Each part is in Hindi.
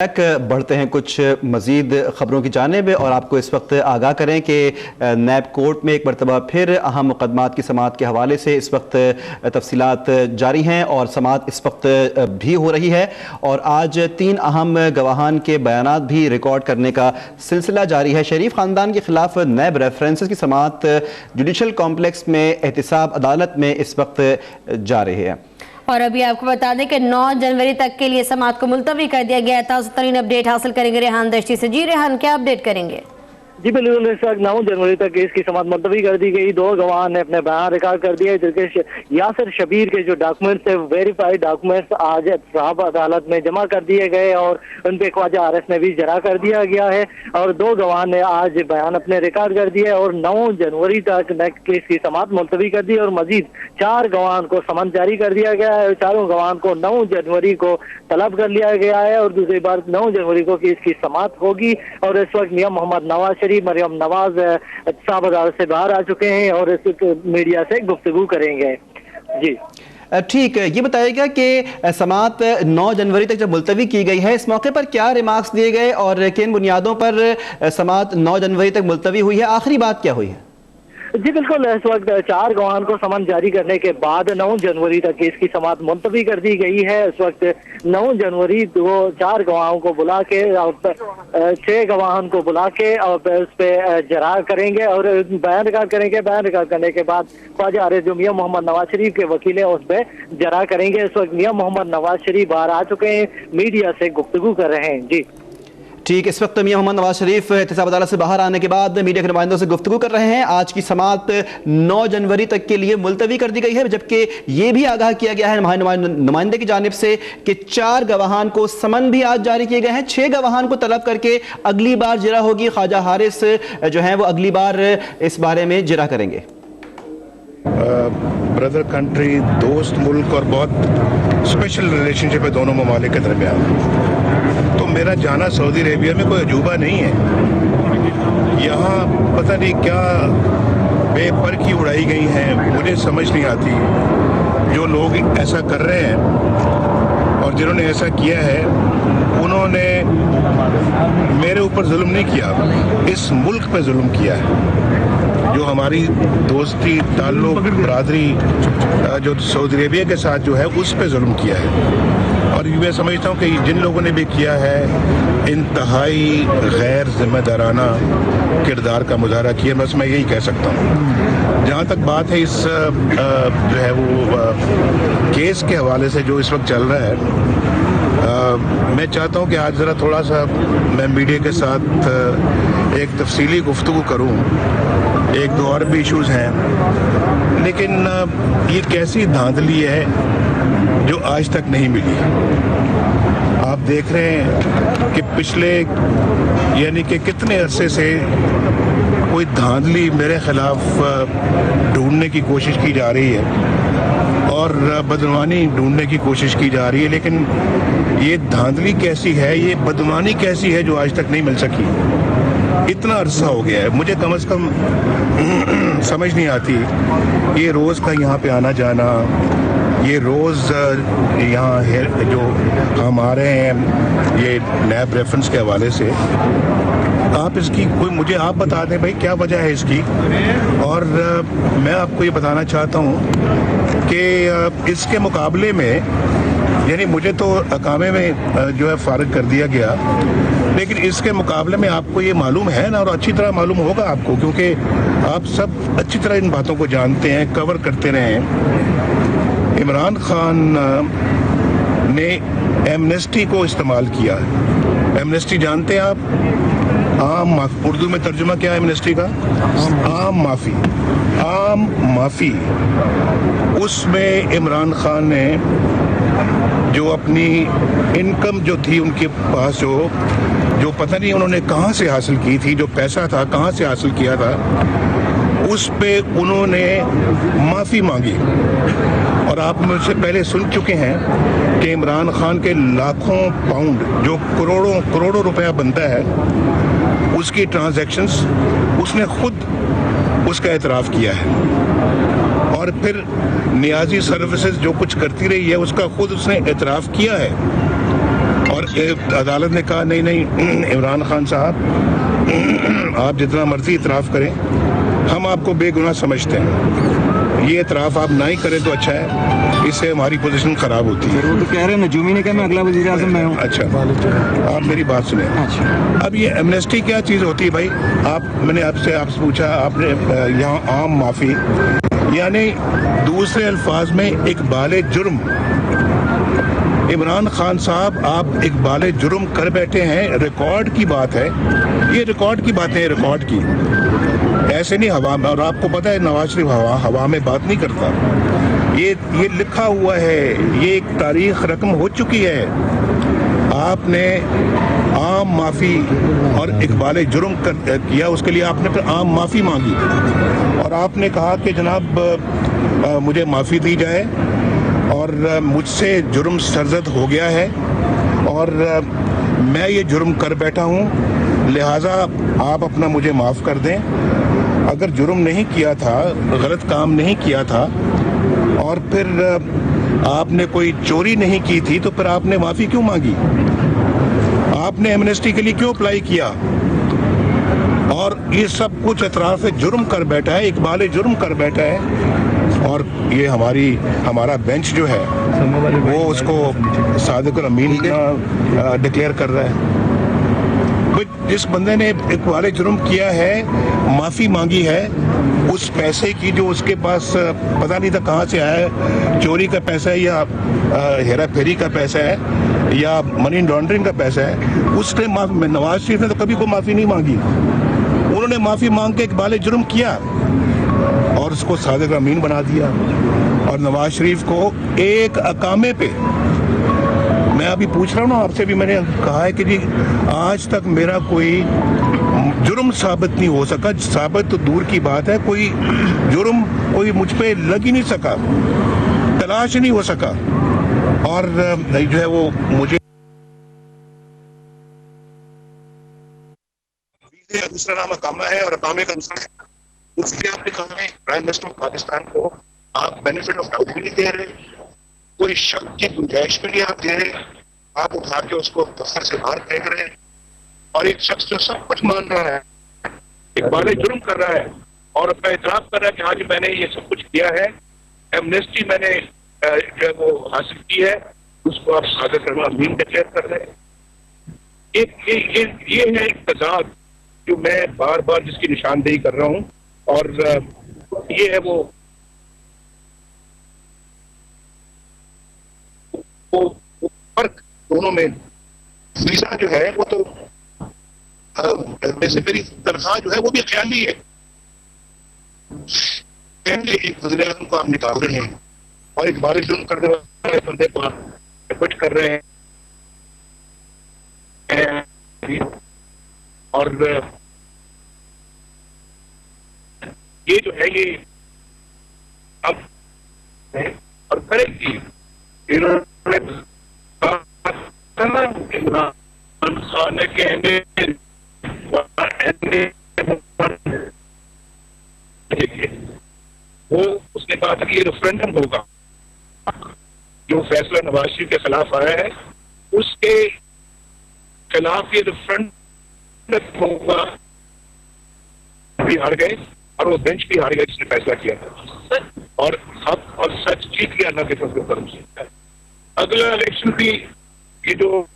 बढ़ते हैं कुछ मज़ीद ख़बरों की जानिब और आपको इस वक्त आगाह करें कि नैब कोर्ट में एक मरतबा फिर अहम मुक़दमात की समाअत के हवाले से इस वक्त तफसीलात जारी हैं और समाअत इस वक्त भी हो रही है और आज 3 अहम गवाहान के बयानात भी रिकॉर्ड करने का सिलसिला जारी है। शरीफ ख़ानदान के ख़िलाफ़ नैब रेफरेंसेस की समाअत जुडिशल कॉम्प्लेक्स में एहतिसाब अदालत में इस वक्त जा रही है और अभी आपको बता दें कि 9 जनवरी तक के लिए समाअत को मुलतवी कर दिया गया था। उस तरीन अपडेट हासिल करेंगे रेहान दश्ती से। जी रेहान, क्या अपडेट करेंगे? जी बिल्कुल, इस वक्त 9 जनवरी तक केस की समाअत मुलतवी कर दी गई। 2 गवाह ने अपने बयान रिकॉर्ड कर दिए जिनके यासिर शबीर के जो डॉक्यूमेंट्स थे, वेरीफाइड डॉक्यूमेंट्स आज एहतसाब अदालत में जमा कर दिए गए और उन पे ख्वाजा आरिफ ने भी जरा कर दिया गया है और 2 गवाह ने आज बयान अपने रिकॉर्ड कर दिए और 9 जनवरी तक केस की समाअत मुलतवी कर दी और मजीद 4 गवाह को समन जारी कर दिया गया है। चारों गवाह को 9 जनवरी को तलब कर लिया गया है और दूसरी बार 9 जनवरी को केस की समाअत होगी और इस वक्त मियां मोहम्मद नवाज शरीफ, मरियम नवाज एहतसाब अदालत से बाहर आ चुके हैं और इस मीडिया से गुफ्तगू करेंगे। जी ठीक है, ये बताइएगा कि समाअत 9 जनवरी तक जब मुलतवी की गई है, इस मौके पर क्या रिमार्क्स दिए गए और किन बुनियादों पर समाअत 9 जनवरी तक मुलतवी हुई है? आखिरी बात क्या हुई है? जी बिल्कुल, इस वक्त 4 गवाहान को समन जारी करने के बाद 9 जनवरी तक केस की समाअत मुलतवी कर दी गई है। इस वक्त 9 जनवरी को 4 गवाहों को बुला के और 6 गवाहों को बुला के और उस पर जरा करेंगे और बयान रिकॉर्ड करेंगे। बयान रिकॉर्ड करने के बाद ख्वाजा आरिफ जो मियां मोहम्मद नवाज शरीफ के वकील हैं उस पर जरा करेंगे। इस वक्त मियां मोहम्मद नवाज शरीफ बाहर आ चुके हैं, मीडिया से गुफ्तगू कर रहे हैं। जी ठीक, इस वक्त मियां मोहम्मद नवाज शरीफ एहतसाब अदालत से बाहर आने के बाद मीडिया के नुमाइंदों से गुफ्तगू कर रहे हैं। आज की समाअत 9 जनवरी तक के लिए मुलतवी कर दी गई है, जबकि ये भी आगाह किया गया है नुमाइंदे की जानिब से कि 4 गवाहान को समन भी आज जारी किए गए हैं। 6 गवाहान को तलब करके अगली बार जिरा होगी। ख्वाजा हारिस जो है वो अगली बार इस बारे में जिरा करेंगे। ब्रदर कंट्री, दोस्त मुल्क और बहुत स्पेशल रिलेशनशिप है दोनों ममालिक के दरमियान। तो मेरा जाना सऊदी अरेबिया में कोई अजूबा नहीं है। यहाँ पता नहीं क्या बेपर की उड़ाई गई हैं, मुझे समझ नहीं आती। जो लोग ऐसा कर रहे हैं और जिन्होंने ऐसा किया है उन्होंने मेरे ऊपर जुल्म नहीं किया, इस मुल्क पे जुल्म किया है। जो हमारी दोस्ती ताल्लुक बरादरी जो सऊदी अरेबिया के साथ जो है उस पे जुल्म किया है और मैं समझता हूँ कि जिन लोगों ने भी किया है इंतहाई गैर जिम्मेदाराना किरदार का मुजाहरा किया, बस मैं यही कह सकता हूँ। जहाँ तक बात है इस जो है वो केस के हवाले से जो इस वक्त चल रहा है, मैं चाहता हूँ कि आज ज़रा थोड़ा सा मैं मीडिया के साथ एक तफसीली गुफ्तगू करूँ। 1-2 और भी इश्यूज़ हैं, लेकिन ये कैसी धांधली है जो आज तक नहीं मिली। आप देख रहे हैं कि पिछले यानी कि कितने अरसे से कोई धांधली मेरे खिलाफ ढूंढने की कोशिश की जा रही है और बदनामी ढूंढने की कोशिश की जा रही है, लेकिन ये धांधली कैसी है, ये बदनामी कैसी है जो आज तक नहीं मिल सकी। इतना अरसा हो गया है, मुझे कम से कम समझ नहीं आती। ये रोज़ का यहाँ पे आना जाना, ये रोज़ यहाँ जो हम आ रहे हैं ये नैब रेफरेंस के हवाले से, आप इसकी कोई मुझे आप बता दें भाई क्या वजह है इसकी। और मैं आपको ये बताना चाहता हूँ कि इसके मुकाबले में यानी मुझे तो अकामे में जो है फारिग कर दिया गया, लेकिन इसके मुकाबले में आपको ये मालूम है ना और अच्छी तरह मालूम होगा आपको, क्योंकि आप सब अच्छी तरह इन बातों को जानते हैं, कवर करते रहे हैं। इमरान खान ने एमनेस्टी को इस्तेमाल किया। एमनेस्टी जानते हैं आप? आम माफ़ी, उर्दू में तर्जुमा क्या है एमनेस्टी का? आम माफ़ी। आम माफ़ी, उसमें इमरान खान ने जो अपनी इनकम जो थी उनके पास जो पता नहीं उन्होंने कहाँ से हासिल की थी, जो पैसा था कहाँ से हासिल किया था, उस पे उन्होंने माफ़ी मांगी। और आप मुझसे पहले सुन चुके हैं कि इमरान खान के लाखों पाउंड जो करोड़ों रुपया बनता है उसकी ट्रांजैक्शंस उसने खुद उसका एतराफ़ किया है और फिर नियाजी सर्विसेज जो कुछ करती रही है उसका खुद उसने एतराफ़ किया है। और अदालत ने कहा नहीं नहीं इमरान खान साहब आप जितना मर्जी इतराफ़ करें, हम आपको बेगुनाह समझते हैं, ये इतराफ़ आप ना ही करें तो अच्छा है, इससे हमारी पोजीशन ख़राब होती है। वो तो कह रहे हैं नजूमी ने कहा मैं अगला वज़ीर आज़म मैं हूँ। अच्छा, आप मेरी बात सुने। अच्छा, अब ये एमनेस्टी क्या चीज़ होती है भाई? मैंने आपसे पूछा, आपने यहाँ आम माफ़ी यानी दूसरे अल्फाज में इकबाल जुर्म। इमरान खान साहब आप इकबाल जुर्म कर बैठे हैं, रिकॉर्ड की बात है, ये रिकॉर्ड की बातें हैं, रिकॉर्ड की, ऐसे नहीं हवा में। और आपको पता है नवाज शरीफ हवा में बात नहीं करता, ये लिखा हुआ है, ये एक तारीख रकम हो चुकी है। आपने आम माफ़ी और इकबाल जुर्म किया, उसके लिए आपने फिर आम माफ़ी मांगी और आपने कहा कि जनाब मुझे माफ़ी दी जाए और मुझसे जुर्म सरजद हो गया है और मैं ये जुर्म कर बैठा हूँ, लिहाजा आप अपना मुझे माफ़ कर दें। अगर जुर्म नहीं किया था, गलत काम नहीं किया था और फिर आपने कोई चोरी नहीं की थी तो फिर आपने माफ़ी क्यों मांगी? आपने एमनेस्टी के लिए क्यों अप्लाई किया? और ये सब कुछ एतराफ़ जुर्म कर बैठा है, इकबाल जुर्म कर बैठा है और ये हमारा बेंच जो है वो उसको सादिक और अमीन डिक्लेयर कर रहा है। जिस बंदे ने इकबाल जुर्म किया है, माफ़ी मांगी है, उस पैसे की जो उसके पास पता नहीं था कहाँ से आया, चोरी का पैसा है या हेरा फेरी का पैसा है या मनी लॉन्ड्रिंग का पैसा है, उसने नवाज शरीफ ने तो कभी कोई माफ़ी नहीं मांगी। उन्होंने माफ़ी मांग के इकबाल जुर्म किया और उसको सादिक अमीन बना दिया और नवाज शरीफ को एक अकामे पे, मैं अभी पूछ रहा हूँ ना आपसे भी, मैंने कहा है कि जी आज तक मेरा कोई जुर्म साबित नहीं हो सका, साबित तो दूर की बात है, कोई जुर्म कोई मुझ पे लग ही नहीं सका, तलाश नहीं हो सका और जो है वो मुझे दूसरा नाम अकामा है और अकामे का दूसरा है, उसके आपने कहा है प्राइम मिनिस्टर पाकिस्तान को आप बेनिफिट ऑफ डाउट भी नहीं दे रहे, कोई शक की गुंजाइश भी नहीं आप दे रहे, आप उठा के उसको दफ्तर से बाहर फेंक रहे हैं और एक शख्स जो सब कुछ मान रहा है, इकबाल जुर्म कर रहा है और अपना इतराफ कर रहा है कि हाँ जी मैंने ये सब कुछ किया है, एमनेस्टी मैंने जो है वो हासिल की है, उसको आप सादिक अमीन डिक्लेयर कर रहे हैं। ये है एक तजाद जो मैं बार बार जिसकी निशानदेही कर रहा हूँ और ये है वो फर्क दोनों में। वीजा जो है वो तो वैसे मेरी तनख्वाह जो है वो भी ख्याली है, एक वज़ीर आज़म को आप निकाल रहे हैं और एक बारिश जुर्म करने वाले बंदे को आप एक्विट कर रहे हैं और ये जो है ये अब और करेगी इन्होंने वो उसने कहा था कि ये रेफरेंडम होगा, जो फैसला नवाज शरीफ के खिलाफ आया है उसके खिलाफ ये रेफरेंडम होगा, भी हार गए और वो बेंच भी हार गया जिसने फैसला किया था और हक और सच जीत गया अल्लाह के फजल करम से। अगला इलेक्शन भी ये जो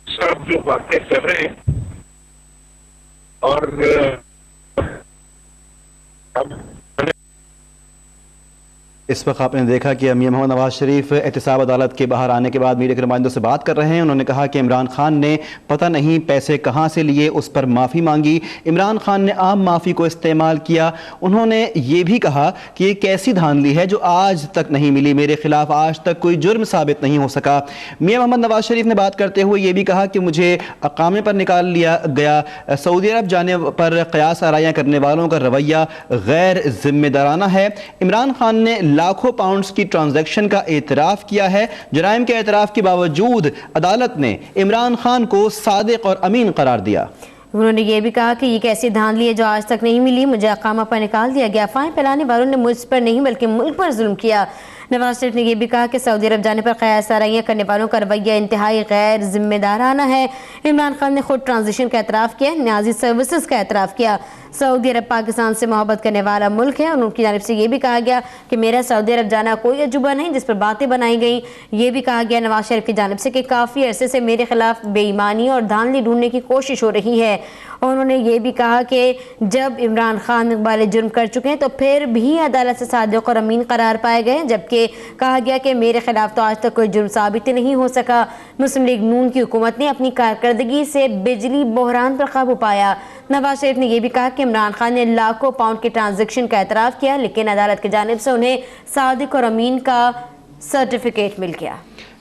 सब जो बातें कर रहे हैं और अब इस वक्त आपने देखा कि मियां मोहम्मद नवाज शरीफ एहतसाब अदालत के बाहर आने के बाद मीडिया के नुमाइंदों से बात कर रहे हैं। उन्होंने कहा कि इमरान खान ने पता नहीं पैसे कहां से लिए, उस पर माफ़ी मांगी, इमरान खान ने आम माफ़ी को इस्तेमाल किया। उन्होंने ये भी कहा कि एक ऐसी धांधली है जो आज तक नहीं मिली, मेरे खिलाफ आज तक कोई जुर्म साबित नहीं हो सका। मियां मोहम्मद नवाज शरीफ ने बात करते हुए ये भी कहा कि मुझे अकामे पर निकाल लिया गया, सऊदी अरब जाने पर क़यास आराइयाँ करने वालों का रवैया गैर जिम्मेदाराना है। इमरान खान ने लाखों पाउंड्स की ट्रांजैक्शन का एतराफ़ किया है। जराइम के एतराफ़ के बावजूद अदालत ने इमरान खान को सादिक और अमीन करार दिया। उन्होंने ये भी कहा कि ये कैसी धांधली है जो आज तक नहीं मिली, मुझे अकामा पर निकाल दिया गया। अफवाहें फैलाने वालों ने मुझ पर नहीं बल्कि मुल्क पर जुल्म किया। नवाज शरीफ ने यह भी कहा कि सऊदी अरब जाने पर क़यास आराइयाँ करने वालों का रवैया इंतहाई गैर जिम्मेदाराना है। इमरान खान ने खुद ट्रांजिशन का एतराफ़ किया, न्याजी सर्विसेज का एतराफ़ किया। सऊदी अरब पाकिस्तान से मोहब्बत करने वाला मुल्क है और उनकी जानिब से ये भी कहा गया कि मेरा सऊदी अरब जाना कोई अजूबा नहीं जिस पर बातें बनाई गई। ये भी कहा गया नवाज शरीफ की जानिब से कि काफ़ी अरसे से मेरे खिलाफ बेईमानी और धांधली ढूंढने की कोशिश हो रही है। और उन्होंने ये भी कहा कि जब इमरान खान इकबाल जुर्म कर चुके हैं तो फिर भी अदालत से सादिक और अमीन करार पाए गए, जबकि कहा गया कि मेरे खिलाफ तो आज तक कोई जुर्म साबित नहीं हो सका। मुस्लिम लीग नून की हुकूमत ने अपनी कारकर्दगी से बिजली बहरान पर काबू पाया। नवाज शरीफ ने यह भी कहा कि इमरान खान ने लाखों पाउंड के ट्रांजैक्शन का एतराफ़ किया, लेकिन अदालत की जानिब से उन्हें सादिक और अमीन का सर्टिफिकेट मिल गया।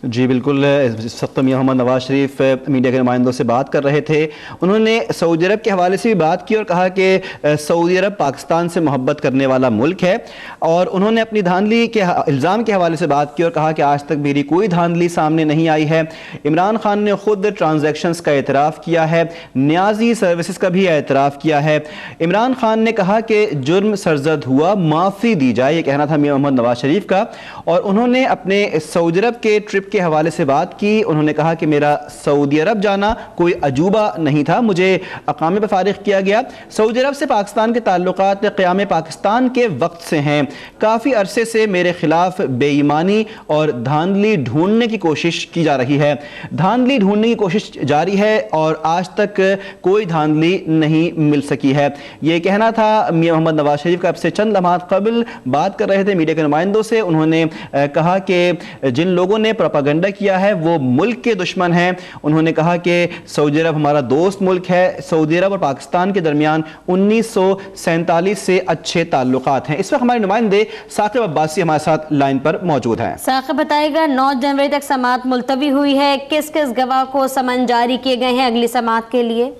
जी बिल्कुल, इस वक्त मियां मोहम्मद नवाज शरीफ मीडिया के नुमाइंदों से बात कर रहे थे। उन्होंने सऊदी अरब के हवाले से भी बात की और कहा कि सऊदी अरब पाकिस्तान से मोहब्बत करने वाला मुल्क है, और उन्होंने अपनी धांधली के इल्ज़ाम के हवाले से बात की और कहा कि आज तक मेरी कोई धांधली सामने नहीं आई है। इमरान खान ने खुद ट्रांजैक्शंस का एतराफ़ किया है, न्याजी सर्विसेज का भी एतराफ़ किया है। इमरान खान ने कहा कि जुर्म सरजद हुआ, माफ़ी दी जाए, ये कहना था मियां मोहम्मद नवाज शरीफ का। और उन्होंने अपने सऊदी अरब के ट्रिप के हवाले से बात की। उन्होंने कहा कि मेरा सऊदी अरब जाना कोई अजूबा नहीं था, मुझे अकामे पर फारिग किया गया। सऊदी अरब से पाकिस्तान के ताल्लुकात क़याम पाकिस्तान के वक्त से हैं। काफ़ी अरसे से मेरे खिलाफ बेईमानी और धांधली ढूंढने की कोशिश की जा रही है। धांधली ढूंढने की कोशिश जारी है और आज तक कोई धांधली नहीं मिल सकी है। ये कहना था मियां मोहम्मद नवाज शरीफ का। अब से चंद लम्हात कबल बात कर रहे थे मीडिया के नुमाइंदों से। उन्होंने कहा कि जिन लोगों ने प्रोपेगेंडा किया है वो मुल्क के दुश्मन हैं। उन्होंने कहा कि सऊदी अरब हमारा दोस्त मुल्क है। सऊदी अरब और पाकिस्तान के दरमियान 1947 से अच्छे ताल्लुकात हैं। इस वक्त हमारे नुमाइंदे साकिब अब्बासी हमारे साथ लाइन पर मौजूद हैं। साकिब बताएगा, 9 जनवरी तक समाअत मुलतवी हुई है, किस किस गवाह को समन जारी किए गए हैं अगली समाअत के लिए?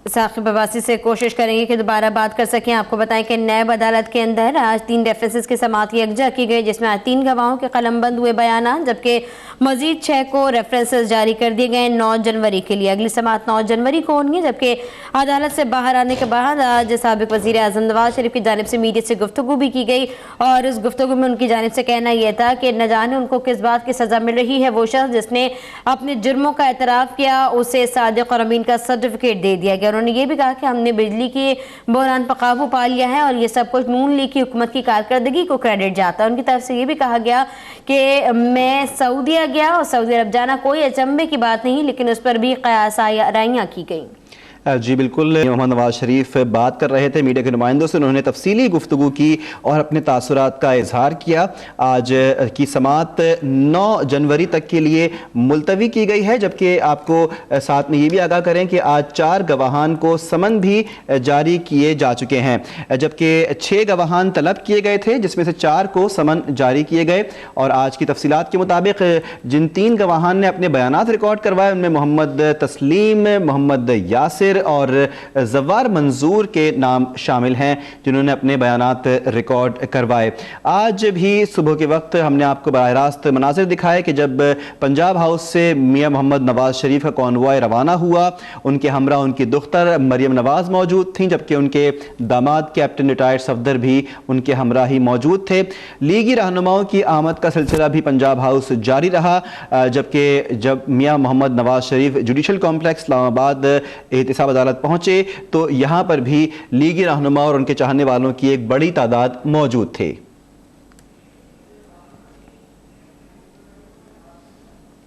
साकिब अब्बासी से कोशिश करेंगे कि दोबारा बात कर सकें। आपको बताएं कि नैब अदालत के अंदर आज 3 रेफरेंसेस की समाअत यकजा की गई, जिसमें आज 3 गवाहों के कलमबंद हुए बयान, जबकि मजीद 6 को रेफरेंसेस जारी कर दिए गए 9 जनवरी के लिए। अगली समाअत 9 जनवरी को होंगी, जबकि अदालत से बाहर आने के बाद आज साबिक वज़ीर आज़म नवाज शरीफ की जानिब से मीडिया से गुफ्तगू भी की गई और इस गुफ्तगू में उनकी जानिब से कहना यह था कि न जाने उनको किस बात की सज़ा मिल रही है। वो शख्स जिसने अपने जुर्मों का एतराफ़ किया उसे सादिक और अमीन का सर्टिफिकेट दे दिया गया। उन्होंने ये भी कहा कि हमने बिजली के बहरान पर काबू पा लिया है और ये सब कुछ नून लीग की हुकूमत की कारकर्दगी को क्रेडिट जाता है। उनकी तरफ से ये भी कहा गया कि मैं सऊदी गया और सऊदी अरब जाना कोई अचंभे की बात नहीं, लेकिन उस पर भी क़यास आराइयाँ की गई। जी बिल्कुल, मोहम्मद नवाज शरीफ बात कर रहे थे मीडिया के नुमाइंदों से। उन्होंने तफसीली गुफ्तगू की और अपने तासुरात का इजहार किया। आज की समाअत 9 जनवरी तक के लिए मुलतवी की गई है, जबकि आपको साथ में ये भी आगाह करें कि आज 4 गवाहान को समन भी जारी किए जा चुके हैं, जबकि 6 गवाहान तलब किए गए थे, जिसमें से 4 को समन जारी किए गए। और आज की तफसीलात के मुताबिक जिन 3 गवाहान ने अपने बयानात रिकॉर्ड करवाए उनमें मोहम्मद तस्लीम, मोहम्मद यासिर और जवार मंजूर के नाम शामिल हैं, जिन्होंने अपने बयानात रिकॉर्ड करवाए। आज भी सुबह के वक्त हमने आपको बराह रास्त मनाज़िर दिखाए कि जब पंजाब हाउस से मियां मोहम्मद नवाज शरीफ का कॉन्वॉय रवाना हुआ, उनके हमरा उनकी दुख्तर मरियम नवाज मौजूद थीं, जबकि उनके दामाद कैप्टन रिटायर्ड सफदर भी उनके हमरा ही मौजूद थे। लीगी रहनुमाओं की आमद का सिलसिला भी पंजाब हाउस जारी रहा, जबकि जब मियां मोहम्मद नवाज शरीफ जुडिशल कॉम्प्लेक्स इस्लामाबाद एहतिसाब अदालत पहुंचे तो यहां पर भी लीगी रहनुमा और उनके चाहने वालों की एक बड़ी तादाद मौजूद थे।